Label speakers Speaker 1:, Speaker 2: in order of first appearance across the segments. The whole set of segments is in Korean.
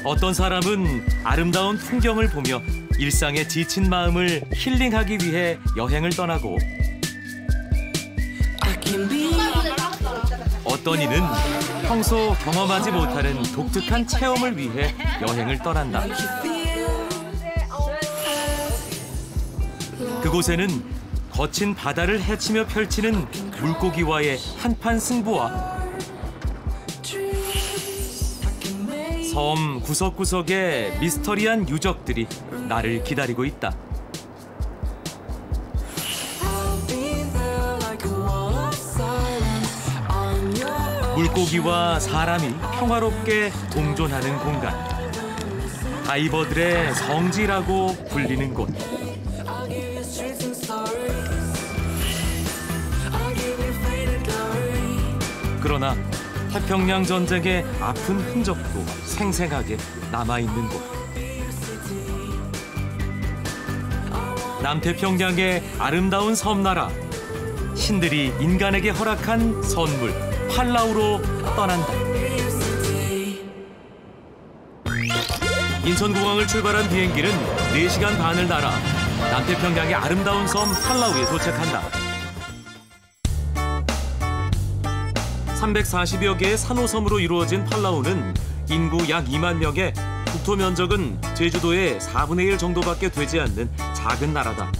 Speaker 1: 어떤 사람은 아름다운 풍경을 보며 일상에 지친 마음을 힐링하기 위해 여행을 떠나고, 어떤 이는 평소 경험하지 못하는 독특한 체험을 위해 여행을 떠난다. 그곳에는 거친 바다를 헤치며 펼치는 물고기와의 한판 승부와 섬 구석구석에 미스터리한 유적들이 나를 기다리고 있다. 물고기와 사람이 평화롭게 공존하는 공간. 다이버들의 성지라고 불리는 곳. 그러나 태평양 전쟁의 아픈 흔적도 생생하게 남아있는 곳. 남태평양의 아름다운 섬나라. 신들이 인간에게 허락한 선물 팔라우로 떠난다. 인천공항을 출발한 비행기는 4시간 반을 날아 남태평양의 아름다운 섬 팔라우에 도착한다. 340여 개의 산호섬으로 이루어진 팔라우는 인구 약 2만 명에 국토 면적은 제주도의 4분의 1 정도밖에 되지 않는 작은 나라다.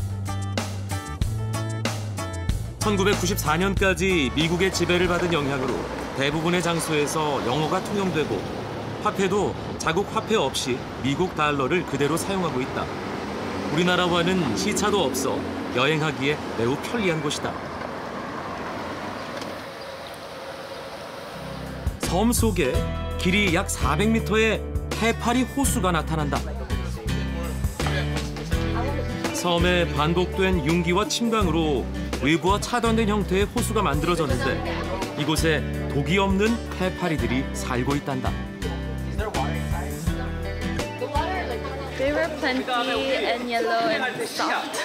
Speaker 1: 1994년까지 미국의 지배를 받은 영향으로 대부분의 장소에서 영어가 통용되고 화폐도 자국 화폐 없이 미국 달러를 그대로 사용하고 있다. 우리나라와는 시차도 없어 여행하기에 매우 편리한 곳이다. 섬 속에 길이 약 400m의 해파리 호수가 나타난다. 섬에 반복된 융기와 침강으로 외부와 차단된 형태의 호수가 만들어졌는데 이곳에 독이 없는 해파리들이 살고 있단다.
Speaker 2: They were plenty and yellow and soft.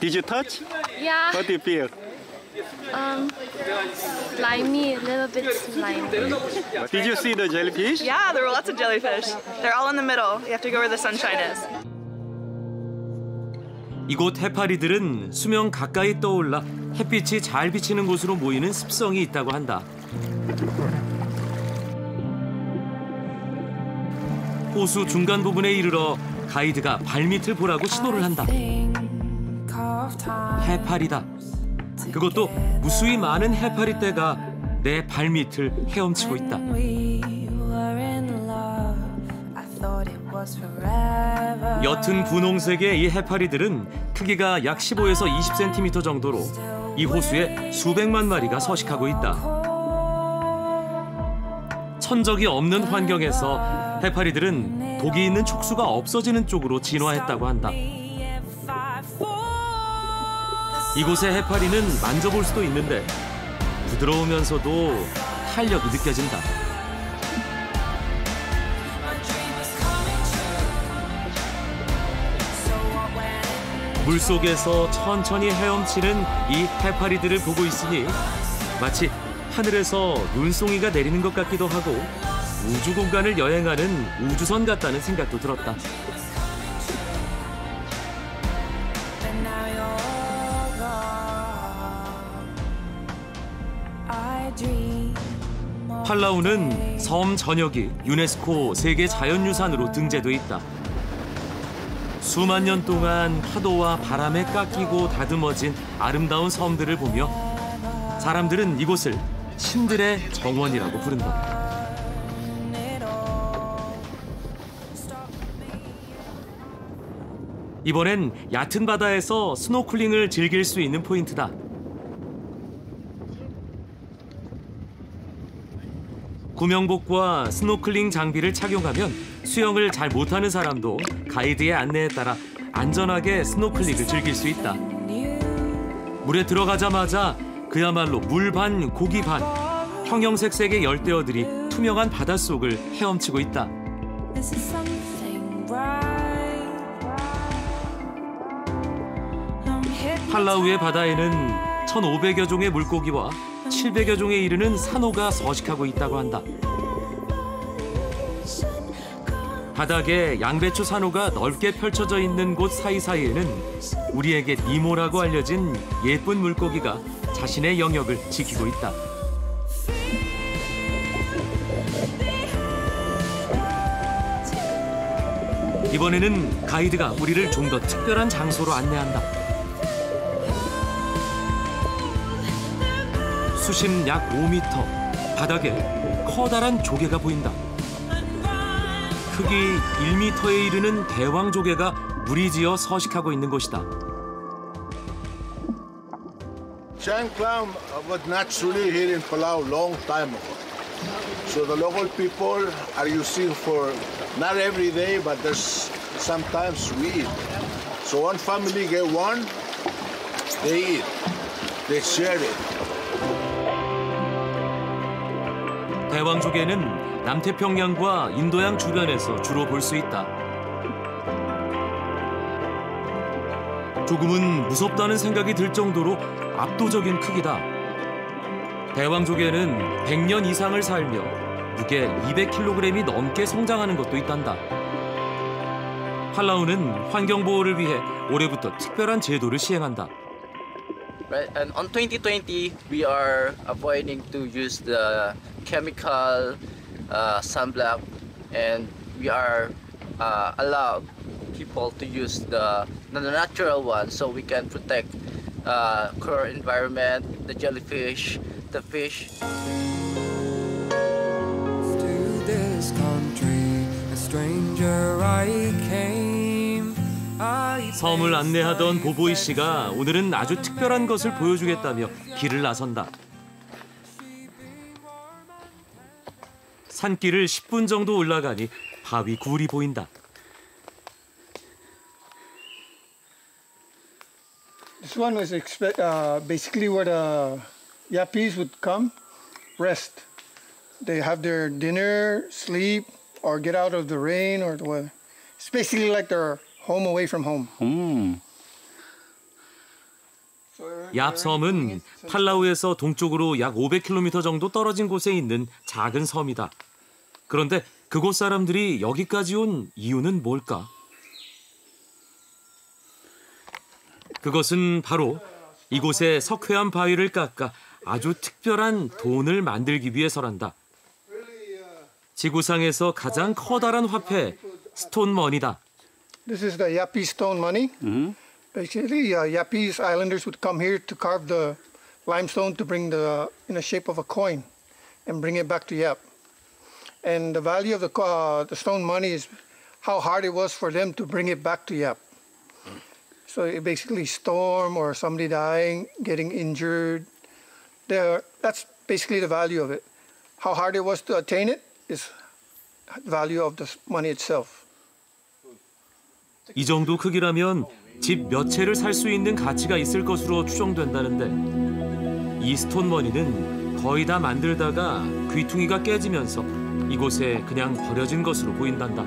Speaker 3: Did you touch?
Speaker 2: Yeah.
Speaker 3: What do you feel?
Speaker 2: Slimy, a little bit slimy.
Speaker 3: Did you see the jellyfish?
Speaker 4: Yeah, there were lots of jellyfish. They're all in the middle. You have to go where the sunshine is.
Speaker 1: 이곳 해파리들은 수명 가까이 떠올라 햇빛이 잘 비치는 곳으로 모이는 습성이 있다고 한다. 호수 중간 부분에 이르러 가이드가 발밑을 보라고 신호를 한다. 해파리다. 그것도 무수히 많은 해파리 떼가 내 발밑을 헤엄치고 있다. 옅은 분홍색의 이 해파리들은 크기가 약 15에서 20cm 정도로 이 호수에 수백만 마리가 서식하고 있다. 천적이 없는 환경에서 해파리들은 독이 있는 촉수가 없어지는 쪽으로 진화했다고 한다. 이곳의 해파리는 만져볼 수도 있는데 부드러우면서도 탄력이 느껴진다. 물속에서 천천히 헤엄치는 이 해파리들을 보고 있으니 마치 하늘에서 눈송이가 내리는 것 같기도 하고 우주 공간을 여행하는 우주선 같다는 생각도 들었다. 팔라우는 섬 전역이 유네스코 세계 자연유산으로 등재돼 있다. 수만 년 동안 파도와 바람에 깎이고 다듬어진 아름다운 섬들을 보며 사람들은 이곳을 신들의 정원이라고 부른다. 이번엔 얕은 바다에서 스노클링을 즐길 수 있는 포인트다. 구명복과 스노클링 장비를 착용하면 수영을 잘 못하는 사람도 가이드의 안내에 따라 안전하게 스노클링을 즐길 수 있다. 물에 들어가자마자 그야말로 물 반 고기 반 형형색색의 열대어들이 투명한 바닷속을 헤엄치고 있다. 팔라우의 바다에는 1,500여 종의 물고기와 700여 종에 이르는 산호가 서식하고 있다고 한다. 바닥에 양배추 산호가 넓게 펼쳐져 있는 곳 사이사이에는 우리에게 니모라고 알려진 예쁜 물고기가 자신의 영역을 지키고 있다. 이번에는 가이드가 우리를 좀 더 특별한 장소로 안내한다. 수심 약 5m, 바닥에 커다란 조개가 보인다. 크기 1m에 이르는 대왕 조개가 무리지어 서식하고 있는 곳이다.
Speaker 5: Giant clam was naturally here in Palau long time ago. So the local people are using for not every day, but there's sometimes we eat. So one family get one, they eat, they share it.
Speaker 1: 대왕 조개는 남태평양과 인도양 주변에서 주로 볼 수 있다. 조금은 무섭다는 생각이 들 정도로 압도적인 크기다. 대왕 조개는 100년 이상을 살며 무게 200kg이 넘게 성장하는 것도 있단다. 팔라우는 환경 보호를 위해 올해부터 특별한 제도를 시행한다.
Speaker 6: Right, and on 2020 we are avoiding to use the chemical sunblock, and we are allowed people to use the natural one, so we can protect our environment, the jellyfish, the fish.
Speaker 7: To this country, a stranger I came.
Speaker 1: 섬을 안내하던 보보이 씨가 오늘은 아주 특별한 것을 보여주겠다며 길을 나선다. 산길을 10분 정도 올라가니 바위 굴이 보인다.
Speaker 8: This one was basically where the Yapis would come, rest. They have their dinner, sleep, or get out of the rain or the weather. It's basically like their home away from home.
Speaker 1: 얍섬은 팔라우에서 동쪽으로 약 500km 정도 떨어진 곳에 있는 작은 섬이다. 그런데 그곳 사람들이 여기까지 온 이유는 뭘까? 그것은 바로 이곳에 석회암 바위를 깎아 아주 특별한 돈을 만들기 위해서란다. 지구상에서 가장 커다란 화폐, 스톤머니다.
Speaker 8: This is the Yapi stone money. Basically, Yapis islanders would come here to carve the limestone to bring in the shape of a coin and bring it back to Yap. And the value of the stone money is how hard it was for them to bring it back to Yap. So it basically storm or somebody dying, getting injured. That's basically the value of it. How hard it was to attain it is the value of the money itself.
Speaker 1: 이 정도 크기라면 집 몇 채를 살 수 있는 가치가 있을 것으로 추정된다는데 이 스톤머니는 거의 다 만들다가 귀퉁이가 깨지면서 이곳에 그냥 버려진 것으로 보인단다.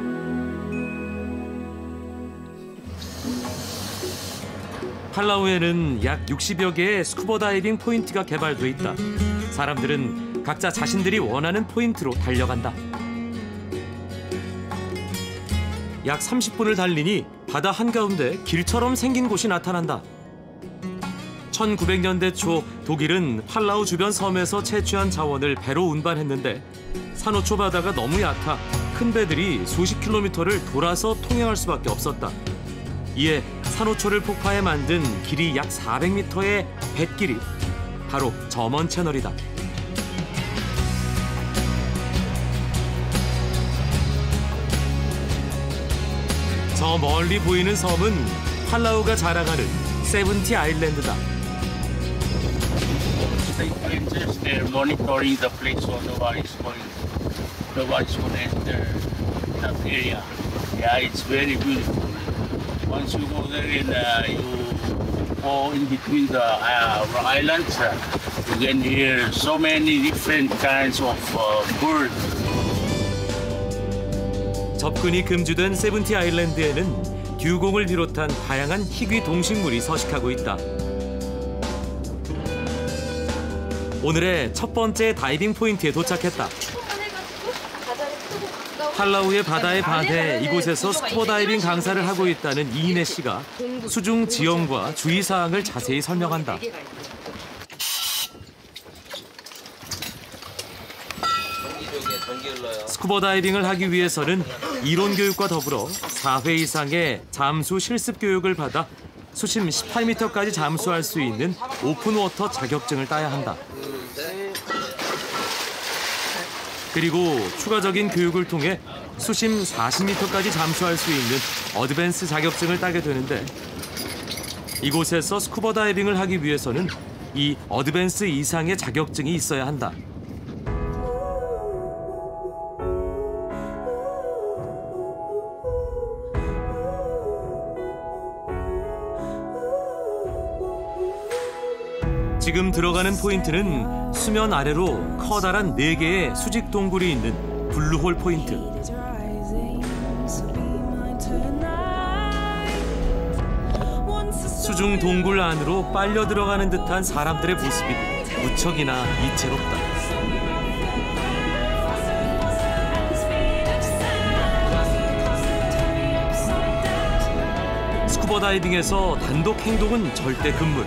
Speaker 1: 팔라우에는 약 60여 개의 스쿠버 다이빙 포인트가 개발돼 있다. 사람들은 각자 자신들이 원하는 포인트로 달려간다. 약 30분을 달리니 바다 한가운데 길처럼 생긴 곳이 나타난다. 1900년대 초 독일은 팔라우 주변 섬에서 채취한 자원을 배로 운반했는데 산호초 바다가 너무 얕아 큰 배들이 수십 킬로미터를 돌아서 통행할 수밖에 없었다. 이에 산호초를 폭파해 만든 길이 약 400m의 뱃길이 바로 점원 채널이다. 저 멀리 보이는 섬은 팔라우가 자랑하는 세븐티 아일랜드다.
Speaker 9: They're monitoring the place so nobody's going to enter that area. Yeah, it's very beautiful. Once you go there and you go in between the islands, you can hear so many different kinds of birds.
Speaker 1: 접근이 금지된 세븐티 아일랜드에는 듀공을 비롯한 다양한 희귀 동식물이 서식하고 있다. 오늘의 첫 번째 다이빙 포인트에 도착했다. 팔라우의 바다에 반해 이곳에서 스쿠버 다이빙 강사를 하고 있다는 이인혜 씨가 수중 지형과 주의사항을 자세히 설명한다. 스쿠버 다이빙을 하기 위해서는 이론 교육과 더불어 4회 이상의 잠수 실습 교육을 받아 수심 18m까지 잠수할 수 있는 오픈워터 자격증을 따야 한다. 그리고 추가적인 교육을 통해 수심 40m까지 잠수할 수 있는 어드밴스 자격증을 따게 되는데 이곳에서 스쿠버 다이빙을 하기 위해서는 이 어드밴스 이상의 자격증이 있어야 한다. 지금 들어가는 포인트는 수면 아래로 커다란 4개의 수직 동굴이 있는 블루홀 포인트. 수중 동굴 안으로 빨려 들어가는 듯한 사람들의 모습이 무척이나 이채롭다. 스쿠버 다이빙에서 단독 행동은 절대 금물.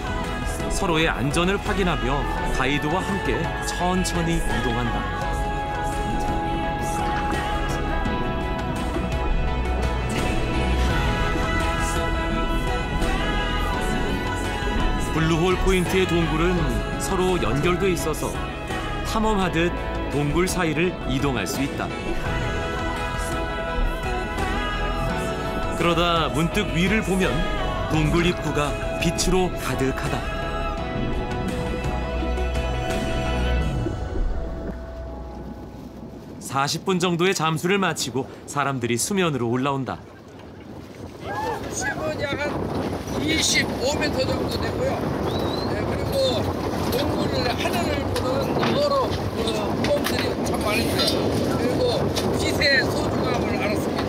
Speaker 1: 서로의 안전을 확인하며 가이드와 함께 천천히 이동한다. 블루홀 포인트의 동굴은 서로 연결돼 있어서 탐험하듯 동굴 사이를 이동할 수 있다. 그러다 문득 위를 보면 동굴 입구가 빛으로 가득하다. 40분 정도의 잠수를 마치고 사람들이 수면으로 올라온다.
Speaker 10: 수심은 약 한 25m 정도 되고요. 네, 그리고 동굴을 하늘을 보는 여러 모험들이 참 많이 있어요. 그리고 빛의 소중함을 알았습니다.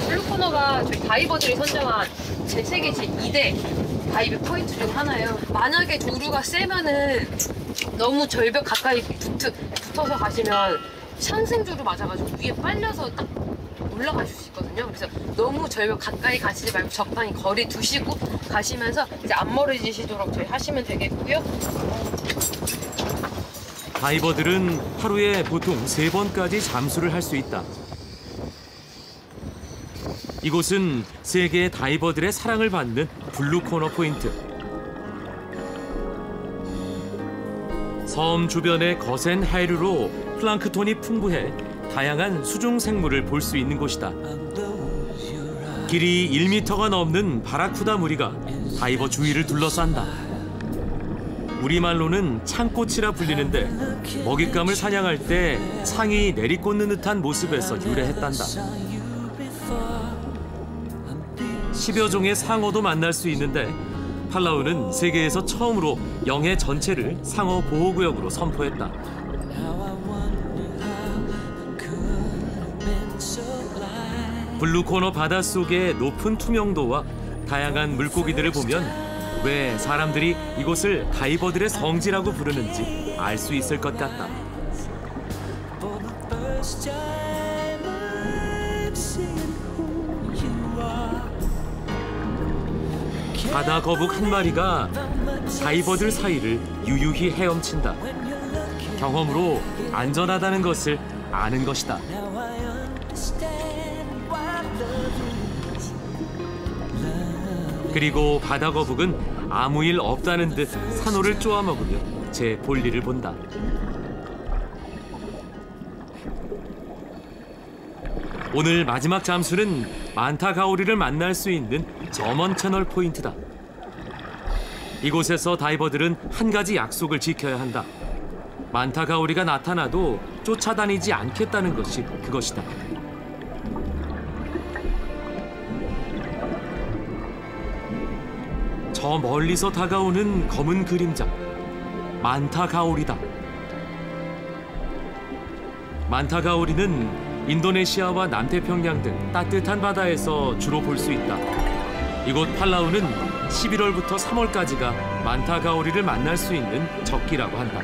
Speaker 11: 블루코너가 저희 다이버들이 선정한 제 세계 제2대 다이빙 포인트 중 하나예요. 만약에 조류가 세면은 너무 절벽 가까이 붙어서 가시면 상생조류 맞아가지고 위에 빨려서 딱 올라가실 수 있거든요. 그래서 너무 절벽 가까이 가시지 말고 적당히 거리 두시고 가시면서 이제 안 멀어지시도록 저희 하시면 되겠고요.
Speaker 1: 다이버들은 하루에 보통 3번까지 잠수를 할 수 있다. 이곳은 세계 다이버들의 사랑을 받는 블루코너 포인트. 섬 주변의 거센 하이류로 플랑크톤이 풍부해 다양한 수중 생물을 볼 수 있는 곳이다. 길이 1m가 넘는 바라쿠다 무리가 다이버 주위를 둘러싼다. 우리말로는 창꽃이라 불리는데 먹잇감을 사냥할 때 창이 내리꽂는 듯한 모습에서 유래했단다. 10여 종의 상어도 만날 수 있는데 팔라우는 세계에서 처음으로 영해 전체를 상어 보호구역으로 선포했다. 블루코너 바닷속의 높은 투명도와 다양한 물고기들을 보면 왜 사람들이 이곳을 다이버들의 성지라고 부르는지 알 수 있을 것 같다. 바다 거북 한 마리가 다이버들 사이를 유유히 헤엄친다. 경험으로 안전하다는 것을 아는 것이다. 그리고 바다 거북은 아무 일 없다는 듯 산호를 쪼아먹으며 제 볼일을 본다. 오늘 마지막 잠수는 만타 가오리를 만날 수 있는 점원 채널 포인트다. 이곳에서 다이버들은 한 가지 약속을 지켜야 한다. 만타 가오리가 나타나도 쫓아다니지 않겠다는 것이 그것이다. 저 멀리서 다가오는 검은 그림자, 만타 가오리다. 만타 가오리는 인도네시아와 남태평양 등 따뜻한 바다에서 주로 볼 수 있다. 이곳 팔라우는 11월부터 3월까지가 만타 가오리를 만날 수 있는 적기라고 한다.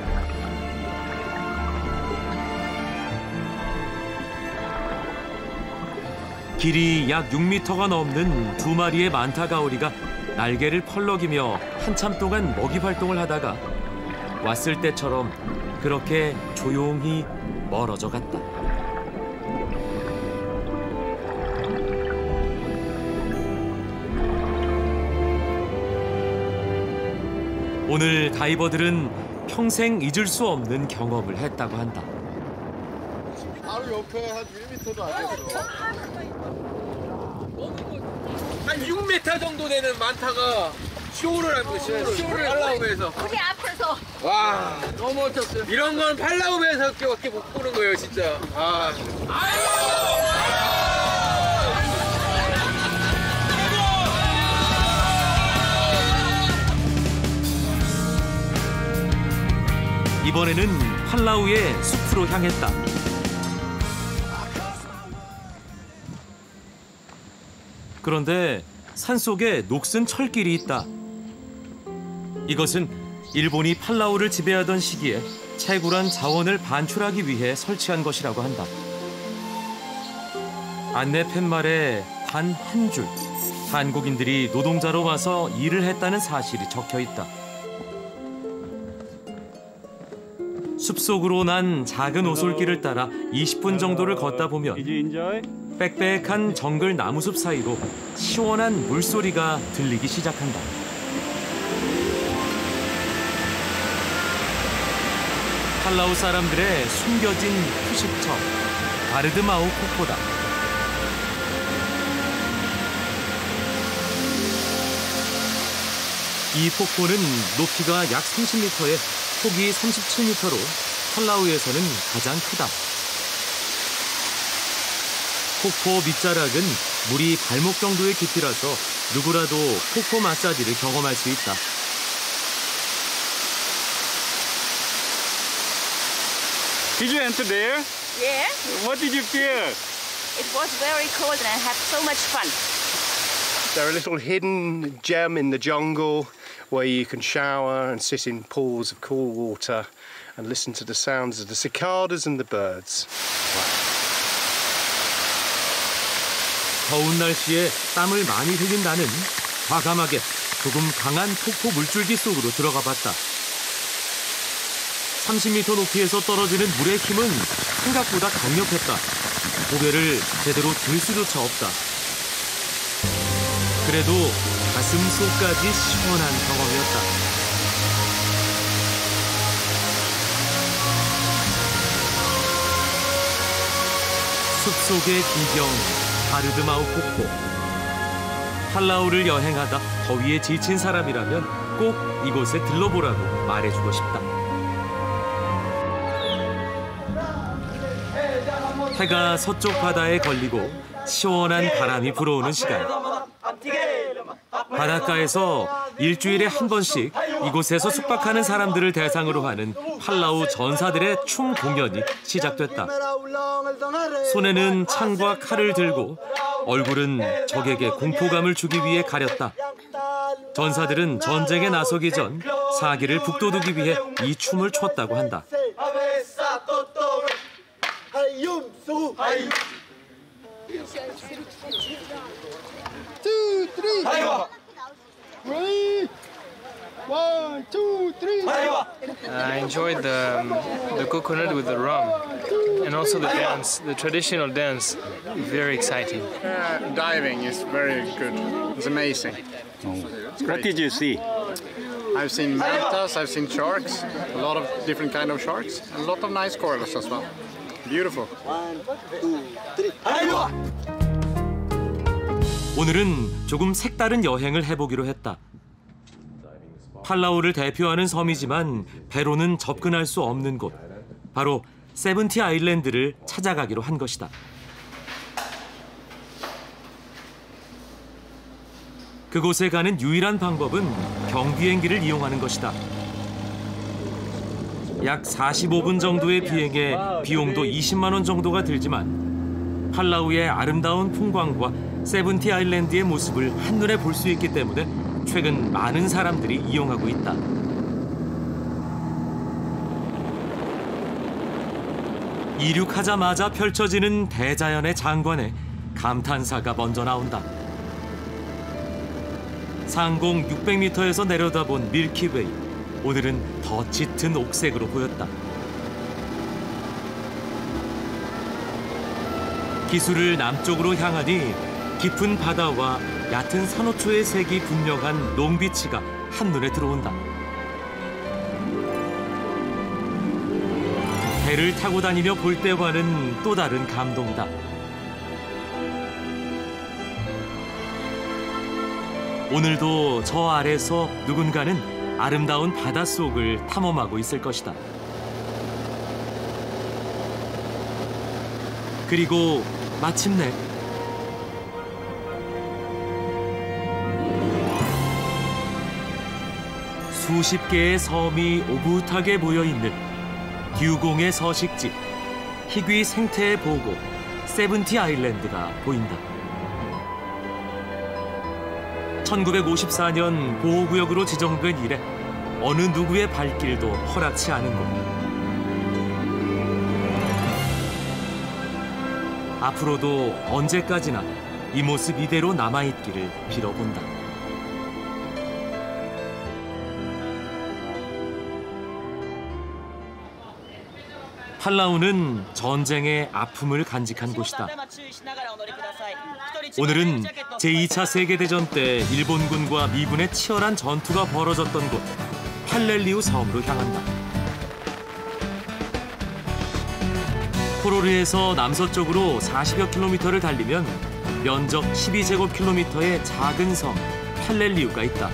Speaker 1: 길이 약 6m가 넘는 2마리의 만타 가오리가 날개를 펄럭이며 한참 동안 먹이 활동을 하다가 왔을 때처럼 그렇게 조용히 멀어져 갔다. 오늘 다이버들은 평생 잊을 수 없는 경험을 했다고 한다.
Speaker 5: 바로 옆에 한 1m도 안 됐어.
Speaker 10: 한 6m 정도 되는 만타가 쇼를 한 거지. 쇼를 팔라우베에서.
Speaker 11: 우리 앞에서.
Speaker 10: 와, 너무 멋졌어요. 이런 건 팔라우베에서밖에 못 보는 거예요, 진짜. 아.
Speaker 1: 이번에는 팔라우의 숲으로 향했다. 그런데 산속에 녹슨 철길이 있다. 이것은 일본이 팔라우를 지배하던 시기에 채굴한 자원을 반출하기 위해 설치한 것이라고 한다. 안내 팻말에 단 한 줄, 한국인들이 노동자로 와서 일을 했다는 사실이 적혀 있다. 숲속으로 난 작은 오솔길을 따라 20분 정도를 걷다 보면 빽빽한 정글 나무숲 사이로 시원한 물소리가 들리기 시작한다. 팔라우 사람들의 숨겨진 휴식처, 바르드마우 폭포다. 이 폭포는 높이가 약 30m에 폭이 37m로 팔라우에서는 가장 크다. 폭포 밑자락은 물이 발목 정도의 깊이라서 누구라도 폭포 마사지를 경험할 수 있다.
Speaker 3: Did you enter there?
Speaker 4: Yeah,
Speaker 3: What did you feel?
Speaker 4: it was very cold and I had so much fun.
Speaker 12: They're a little hidden gem in the jungle where you can shower and sit in pools of cool water and listen to the sounds of the cicadas and the birds.
Speaker 1: 더운 날씨에 땀을 많이 흘린 나는 과감하게 조금 강한 폭포 물줄기 속으로 들어가 봤다. 30m 높이에서 떨어지는 물의 힘은 생각보다 강력했다. 고개를 제대로 들 수조차 없다. 그래도 가슴 속까지 시원한 경험이었다. 숲속의 기경, 바르드마우 폭포. 팔라우를 여행하다 더위에 지친 사람이라면 꼭 이곳에 들러보라고 말해주고 싶다. 해가 서쪽 바다에 걸리고 시원한 바람이 불어오는 시간. 바닷가에서 일주일에 한 번씩 이곳에서 숙박하는 사람들을 대상으로 하는 팔라우 전사들의 춤 공연이 시작됐다. 손에는 창과 칼을 들고 얼굴은 적에게 공포감을 주기 위해 가렸다. 전사들은 전쟁에 나서기 전 사기를 북돋우기 위해 이 춤을 췄다고 한다.
Speaker 8: 2, 3. Ready? 1, 2, 3.
Speaker 13: I enjoyed the coconut with the rum and also the dance, the traditional dance. Very exciting.
Speaker 14: Diving is very good. It's amazing.
Speaker 3: What did you see?
Speaker 14: I've seen mantas, I've seen sharks, a lot of different kind of sharks, and a lot of nice corals as well. Beautiful.
Speaker 5: 1, 2, 3.
Speaker 1: 오늘은 조금 색다른 여행을 해보기로 했다. 팔라우를 대표하는 섬이지만 배로는 접근할 수 없는 곳, 바로 세븐티 아일랜드를 찾아가기로 한 것이다. 그곳에 가는 유일한 방법은 경비행기를 이용하는 것이다. 약 45분 정도의 비행에 비용도 20만 원 정도가 들지만 팔라우의 아름다운 풍광과 세븐티 아일랜드의 모습을 한눈에 볼 수 있기 때문에 최근 많은 사람들이 이용하고 있다. 이륙하자마자 펼쳐지는 대자연의 장관에 감탄사가 먼저 나온다. 상공 600m에서 내려다본 밀키웨이. 오늘은 더 짙은 옥색으로 보였다. 기술을 남쪽으로 향하니 깊은 바다와 얕은 산호초의 색이 분명한 롱비치가 한눈에 들어온다. 배를 타고 다니며 볼 때와는 또 다른 감동이다. 오늘도 저 아래서 누군가는 아름다운 바닷속을 탐험하고 있을 것이다. 그리고 마침내 수십 개의 섬이 오붓하게 모여있는 듀공의 서식지, 희귀 생태의 보고 세븐티 아일랜드가 보인다. 1954년 보호구역으로 지정된 이래 어느 누구의 발길도 허락치 않은 곳. 앞으로도 언제까지나 이 모습 이대로 남아있기를 빌어본다. 팔라우는 전쟁의 아픔을 간직한 곳이다. 오늘은 제2차 세계대전 때 일본군과 미군의 치열한 전투가 벌어졌던 곳 팔렐리우 섬으로 향한다. 포로르에서 남서쪽으로 40여 킬로미터를 달리면 면적 12제곱킬로미터의 작은 섬 팔렐리우가 있다.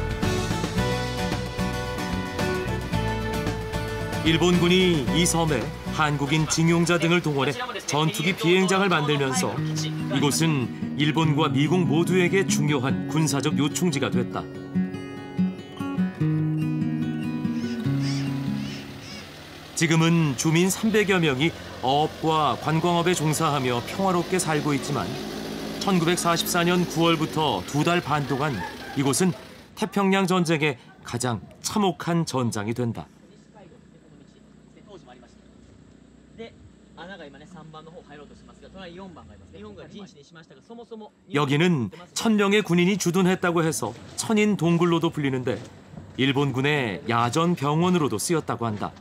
Speaker 1: 일본군이 이 섬에 한국인 징용자 등을 동원해 전투기 비행장을 만들면서 이곳은 일본과 미국 모두에게 중요한 군사적 요충지가 됐다. 지금은 주민 300여 명이 어업과 관광업에 종사하며 평화롭게 살고 있지만 1944년 9월부터 2달 반 동안 이곳은 태평양 전쟁의 가장 참혹한 전장이 된다. 여기는 1000명의 군인이 주둔했다고 해서 천인 동굴로도 불리는데 일본군의 야전 병원으로도 쓰였다고 한다.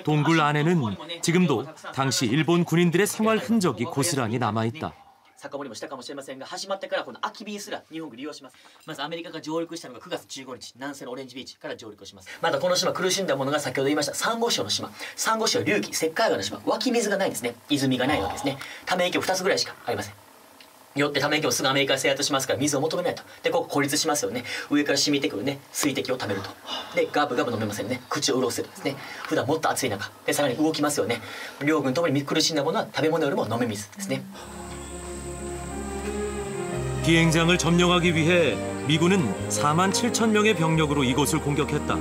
Speaker 1: 동굴 안에는 지금도 당시 일본 군인들의 생활 흔적이 고스란히 남아있다.
Speaker 15: 酒盛りもしたかもしれませんが、始まってからこの空き瓶すら日本軍利用します。まずアメリカが上陸したのが9月15日、南西のオレンジビーチから上陸します。まだこの島苦しんだものが先ほど言いましたサンゴ礁の島、サンゴ礁隆起、石灰岩の島、湧き水がないんですね。泉がないわけですね。ため池を2つぐらいしかありません。よってため池をすぐアメリカに制圧しますから水を求めないと。でここ孤立しますよね。上から染みてくるね水滴をためると。でガブガブ飲めませんね。口を潤せるんですね。普段もっと暑い中でさらに動きますよね。両軍ともに苦しんだものは食べ物よりも飲み水ですね。
Speaker 1: 비행장을 점령하기 위해 미군은 4만 7천 명의 병력으로 이곳을 공격했다.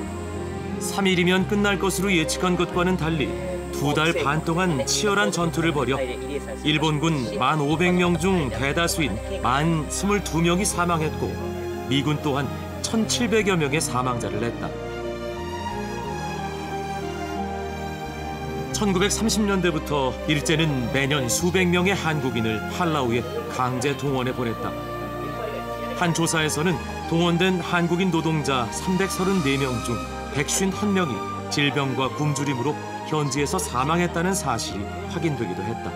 Speaker 1: 3일이면 끝날 것으로 예측한 것과는 달리 2달 반 동안 치열한 전투를 벌여 일본군 1,500명 중 대다수인 1,022명이 사망했고 미군 또한 1,700여 명의 사망자를 냈다. 1930년대부터 일제는 매년 수백 명의 한국인을 팔라우에 강제 동원해 보냈다. 한 조사에서는 동원된 한국인 노동자 334명 중 151명이 질병과 굶주림으로 현지에서 사망했다는 사실이 확인되기도 했다.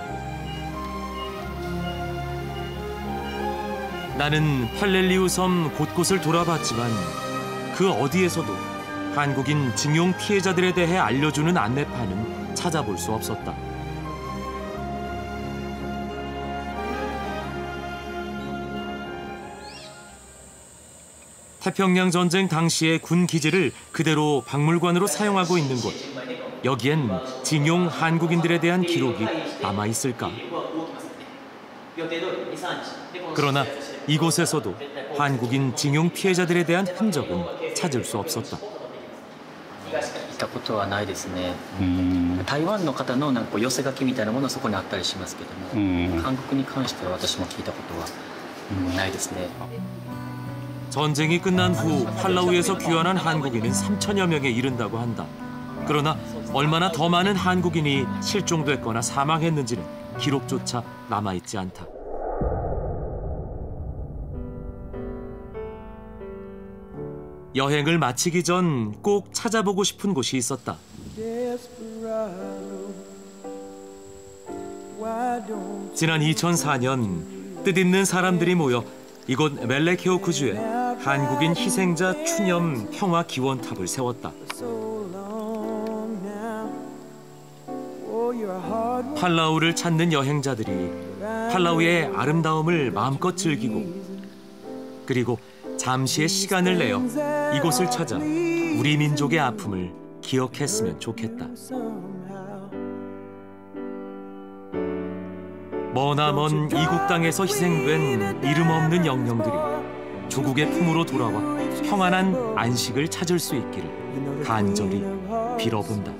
Speaker 1: 나는 팔렐리우 섬 곳곳을 돌아봤지만 그 어디에서도 한국인 징용 피해자들에 대해 알려주는 안내판은 찾아볼 수 없었다. 태평양 전쟁 당시의 군 기지를 그대로 박물관으로 사용하고 있는 곳. 여기엔 징용 한국인들에 대한 기록이 남아 있을까? 그러나 이곳에서도 한국인 징용 피해자들에 대한 흔적은 찾을 수 없었다.
Speaker 15: 行ったことはないですね。台湾の方のなんか寄せ書きみたいなものはそこにあったりしますけども、韓国に関しては私も聞いたことはないですね。
Speaker 1: 전쟁이 끝난 후 팔라우에서 귀환한 한국인은 3천여 명에 이른다고 한다. 그러나 얼마나 더 많은 한국인이 실종됐거나 사망했는지는 기록조차 남아있지 않다. 여행을 마치기 전 꼭 찾아보고 싶은 곳이 있었다. 지난 2004년 뜻있는 사람들이 모여 이곳 멜레케오쿠주에 한국인 희생자 추념 평화 기원탑을 세웠다. 팔라우를 찾는 여행자들이 팔라우의 아름다움을 마음껏 즐기고 그리고 잠시의 시간을 내어 이곳을 찾아 우리 민족의 아픔을 기억했으면 좋겠다. 머나먼 이국 땅에서 희생된 이름 없는 영령들이 조국의 품으로 돌아와 평안한 안식을 찾을 수 있기를 간절히 빌어본다.